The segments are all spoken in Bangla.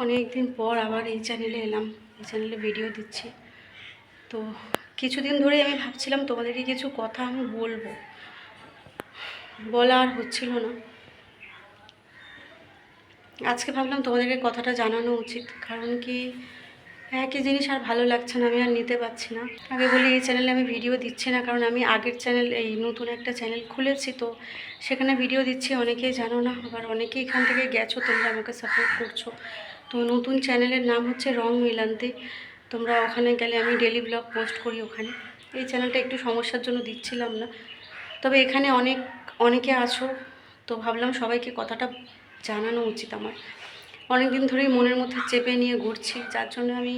অনেক দিন পর আবার এই চ্যানেলে এলাম, এই চ্যানেলে ভিডিও দিচ্ছি। তো কিছুদিন ধরেই আমি ভাবছিলাম তোমাদেরকে কিছু কথা আমি বলবো, বলা আর হচ্ছিল না। আজকে ভাবলাম তোমাদেরকে কথাটা জানানো উচিত, কারণ কি একই জিনিস আর ভালো লাগছে না, আমি আর নিতে পারছি না। আগে বলি, এই চ্যানেলে আমি ভিডিও দিচ্ছি না, কারণ আমি আগের চ্যানেল, এই নতুন একটা চ্যানেল খুলেছি, তো সেখানে ভিডিও দিচ্ছি। অনেকেই জানো না, আবার অনেকেই এখান থেকে গেছো, তোমরা আমাকে সাপোর্ট করছো। তো নতুন চ্যানেলের নাম হচ্ছে রং মিলান্তি। তোমরা ওখানে গেলে আমি ডেলি ব্লগ পোস্ট করি ওখানে। এই চ্যানেলটা একটু সমস্যার জন্য দিচ্ছিলাম না, তবে এখানে অনেকে আছো, তো ভাবলাম সবাইকে কথাটা জানানো উচিত আমার। অনেক দিন ধরেই মনের মধ্যে চেপে নিয়ে ঘুরছি, যার জন্য আমি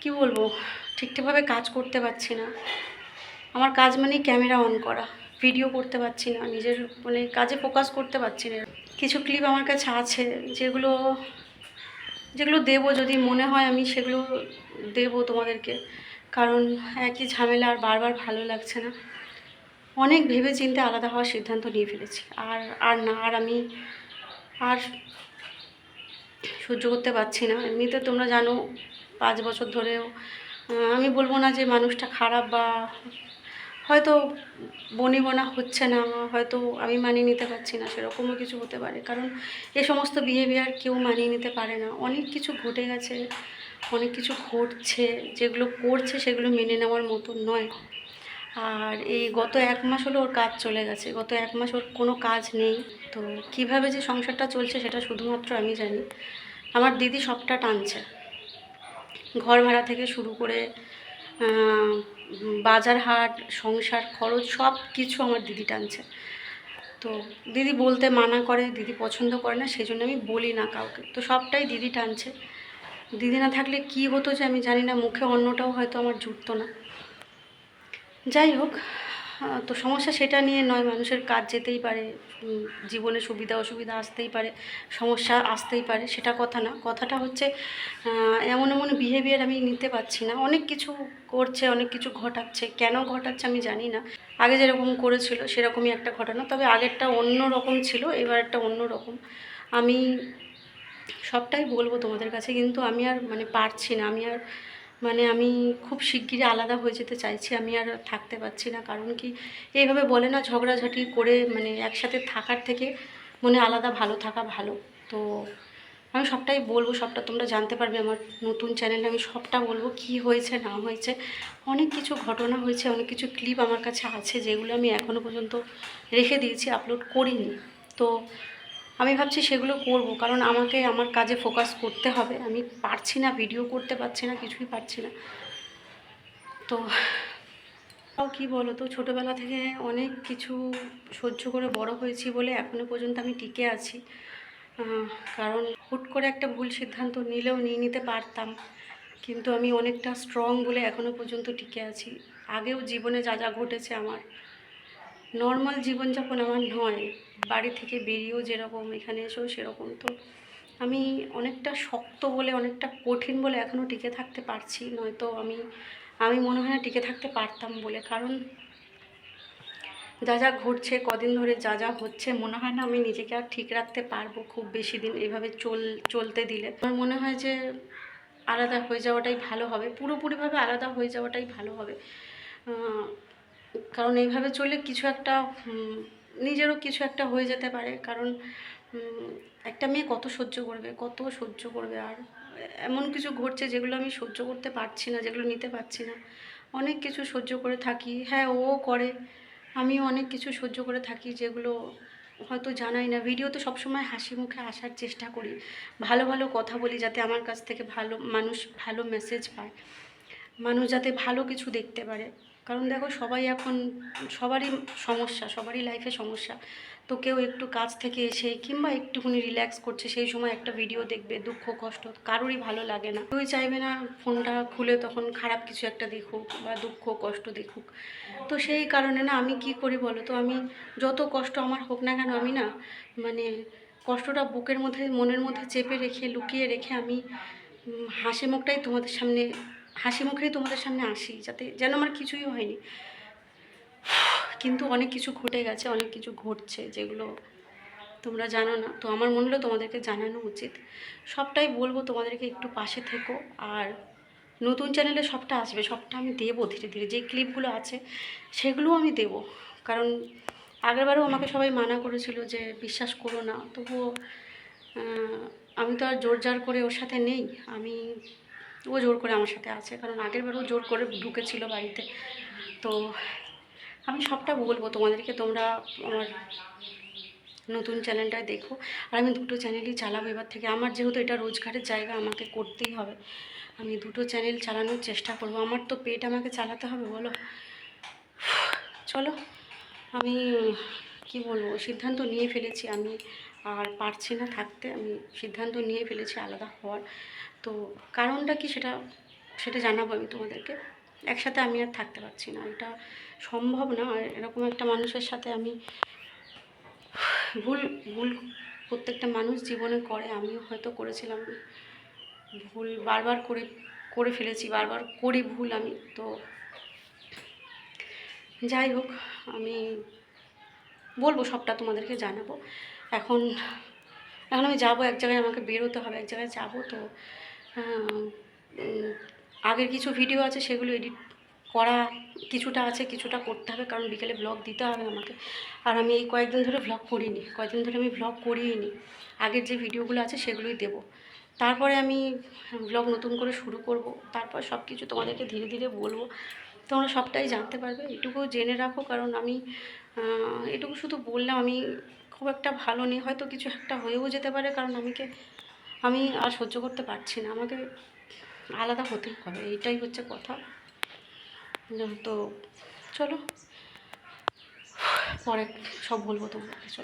কি বলবো, ঠিকঠাকভাবে কাজ করতে পারছি না। আমার কাজ মানে ক্যামেরা অন করা, ভিডিও করতে পারছি না, নিজের মানে কাজে ফোকাস করতে পারছি না। কিছু ক্লিপ আমার কাছে আছে, যেগুলো যেগুলো দেবো, যদি মনে হয় আমি সেগুলো দেবো তোমাদেরকে, কারণ একই ঝামেলা আর বারবার ভালো লাগছে না। অনেক ভেবে চিন্তে আলাদা হওয়ার সিদ্ধান্ত নিয়ে ফেলেছি। আর আর না, আর আমি আর সহ্য করতে পারছি না। এমনিতে তোমরা জানো 5 বছর ধরেও আমি বলবো না যে মানুষটা খারাপ, বা হয়তো বনিবনা হচ্ছে না, হয়তো আমি মানিয়ে নিতে পারছি না, সেরকমও কিছু হতে পারে। কারণ এ সমস্ত বিহেভিয়ার কেউ মানিয়ে নিতে পারে না। অনেক কিছু ঘটে গেছে, অনেক কিছু ঘটছে, যেগুলো করছে সেগুলো মেনে নেওয়ার মতো নয়। আর এই গত 1 মাস হলো ওর কাজ চলে গেছে, গত 1 মাস ওর কোনো কাজ নেই। তো কিভাবে যে সংসারটা চলছে সেটা শুধুমাত্র আমি জানি। আমার দিদি সবটা টানছে, ঘর ভাড়া থেকে শুরু করে বাজার হাট, সংসার খরচ, সব কিছু আমার দিদি টানছে। তো দিদি বলতে মানা করে, দিদি পছন্দ করে না, সেই জন্য আমি বলি না কাউকে। তো সবটাই দিদি টানছে। দিদি না থাকলে কি হতো যে আমি জানি না, মুখে অন্নটাও হয়তো আমার জুটতো না। যাই হোক, তো সমস্যা সেটা নিয়ে নয়, মানুষের কাজ যেতেই পারে, জীবনে সুবিধা অসুবিধা আসতেই পারে, সমস্যা আসতেই পারে, সেটা কথা না। কথাটা হচ্ছে এমন এমন বিহেভিয়ার আমি নিতে পারছি না। অনেক কিছু করছে, অনেক কিছু ঘটাচ্ছে, কেন ঘটাচ্ছে আমি জানি না। আগে যেরকম করেছিল সেরকমই একটা ঘটনা, তবে আগেরটা অন্য রকম ছিল, এবার একটা অন্য রকম। আমি সবটাই বলবো তোমাদের কাছে, কিন্তু আমি আর মানে পারছি না। আমি আর মানে আমি খুব শিগগিরই আলাদা হয়ে যেতে চাইছি, আমি আর থাকতে পারছি না। কারণ কি, এইভাবে বলে না, ঝগড়াঝাটি করে মানে একসাথে থাকার থেকে মনে আলাদা ভালো থাকা ভালো। তো আমি সবটাই বলবো, সবটা তোমরা জানতে পারবে আমার নতুন চ্যানেলে। আমি সবটা বলবো, কি হয়েছে না হয়েছে। অনেক কিছু ঘটনা হয়েছে, অনেক কিছু ক্লিপ আমার কাছে আছে, যেগুলো আমি এখনও পর্যন্ত রেখে দিয়েছি, আপলোড করিনি। তো আমি ভাবছি সেগুলো করব, কারণ আমাকে আমার কাজে ফোকাস করতে হবে। আমি পারছি না, ভিডিও করতে পারছি না, কিছুই পারছি না। তো তাও কী বলো তো, ছোটোবেলা থেকে অনেক কিছু সহ্য করে বড় হয়েছি বলে এখনও পর্যন্ত আমি টিকে আছি। কারণ হুট করে একটা ভুল সিদ্ধান্ত নিলেও নিয়ে নিতে পারতাম, কিন্তু আমি অনেকটা স্ট্রং বলে এখনও পর্যন্ত টিকে আছি। আগেও জীবনে যা যা ঘটেছে, আমার নর্মাল জীবনযাপন আমার নয়, বাড়ি থেকে বেরিয়েও যেরকম, এখানে এসেও সেরকম। তো আমি অনেকটা শক্ত বলে, অনেকটা কঠিন বলে এখনও টিকে থাকতে পারছি, নয়তো আমি আমি মনে হয় না টিকে থাকতে পারতাম বলে। কারণ যা যা ঘটছে, কদিন ধরে যা যা হচ্ছে, মনে হয় না আমি নিজেকে আর ঠিক রাখতে পারবো খুব বেশি দিন এভাবে চলতে দিলে। আমার মনে হয় যে আলাদা হয়ে যাওয়াটাই ভালো হবে, পুরোপুরিভাবে আলাদা হয়ে যাওয়াটাই ভালো হবে। কারণ এইভাবে চললে কিছু একটা নিজেরও কিছু একটা হয়ে যেতে পারে। কারণ একটা মেয়ে কত সহ্য করবে, কত সহ্য করবে। আর এমন কিছু ঘটছে যেগুলো আমি সহ্য করতে পারছি না, যেগুলো নিতে পারছি না। অনেক কিছু সহ্য করে থাকি, হ্যাঁ ও করে, আমিও অনেক কিছু সহ্য করে থাকি, যেগুলো হয়তো জানাই না। ভিডিওতে সবসময় হাসি মুখে আসার চেষ্টা করি, ভালো ভালো কথা বলি, যাতে আমার কাছ থেকে মানুষ ভালো মেসেজ পায়, মানুষ যাতে ভালো কিছু দেখতে পারে। কারণ দেখো, সবাই এখন, সবারই সমস্যা, সবারই লাইফে সমস্যা। তো কেউ একটু কাজ থেকে এসে কিংবা একটুখানি রিল্যাক্স করছে, সেই সময় একটা ভিডিও দেখবে, দুঃখ কষ্ট কারোরই ভালো লাগে না। কেউই চাইবে না ফোনটা খুলে তখন খারাপ কিছু একটা দেখুক বা দুঃখ কষ্ট দেখুক। তো সেই কারণে না, আমি কি করি বলো তো, আমি যত কষ্ট আমার হোক না কেন, আমি না মানে কষ্টটা বুকের মধ্যে, মনের মধ্যে চেপে রেখে, লুকিয়ে রেখে আমি হাসি মুখটাই তোমাদের সামনে, হাসি মুখেই তোমাদের সামনে আসি, যাতে যেন আমার কিছুই হয়নি। কিন্তু অনেক কিছু ঘটে গেছে, অনেক কিছু ঘটছে, যেগুলো তোমরা জানো না, তো আমার মনে হলো তোমাদেরকে জানানো উচিত। সবটাই বলবো তোমাদেরকে, একটু পাশে থেকো। আর নতুন চ্যানেলে সবটা আসবে, সবটা আমি দেবো ধীরে ধীরে। যে ক্লিপগুলো আছে সেগুলোও আমি দেবো, কারণ আগেরবারেও আমাকে সবাই মানা করেছিল যে বিশ্বাস করো না, তবুও আমি তো আর জোর জার করে ওর সাথে নেই। ও জোর করে আমার সাথে আছে, কারণ আগেরবারও জোর করে ঢুকেছিল বাড়িতে। তো আমি সবটা বলবো তোমাদেরকে, তোমরা আমার নতুন চ্যানেলটায় দেখো। আর আমি দুটো চ্যানেলই চালাবো এবার থেকে। আমার যেহেতু এটা রোজগারের জায়গা, আমাকে করতেই হবে। আমি দুটো চ্যানেল চালানোর চেষ্টা করব। আমার তো পেট আমাকে চালাতে হবে, বলো। চলো, আমি কি বলবো, সিদ্ধান্ত নিয়ে ফেলেছি। আমি আর পারছি না থাকতে। আমি সিদ্ধান্ত নিয়ে ফেলেছি আলাদা হওয়ার। তো কারণটা কি সেটা সেটা জানাবো আমি তোমাদেরকে। একসাথে আমি আর থাকতে পারছি না, এটা সম্ভব না। আর এরকম একটা মানুষের সাথে আমি ভুল ভুল প্রত্যেকটা মানুষ জীবনে করে, আমিও হয়তো করেছিলাম ভুল, বারবার করে ফেলেছি, বারবার করি ভুল আমি। তো যাই হোক, আমি বলবো সবটা তোমাদেরকে জানাবো। এখন এখন আমি যাবো এক জায়গায়, আমাকে বেরোতে হবে, এক জায়গায় যাবো। তো আগের কিছু ভিডিও আছে, সেগুলো এডিট করা কিছুটা আছে, কিছুটা করতে হবে, কারণ বিকেলে ব্লগ দিতে হবে আমাকে। আর আমি এই কয়েকদিন ধরে ব্লগ করিনি, কয়েকদিন ধরে আমি ব্লগ করিনি। আগের যে ভিডিওগুলো আছে সেগুলোই দেবো। তারপরে আমি ব্লগ নতুন করে শুরু করব। তারপর সব কিছু তোমাদেরকে ধীরে ধীরে বলবো, তোমরা সবটাই জানতে পারবে। এটুকু জেনে রাখো, কারণ আমি এটুকু শুধু বললাম। আমি খুব একটা ভালো নেই, হয়তো কিছু একটা হয়েও যেতে পারে, কারণ আমি আর সহ্য করতে পারছি না, আমাকে আলাদা হতেই হবে, এইটাই হচ্ছে কথা। তো চলো, পরে সব বলবো তোমাকে। চলো।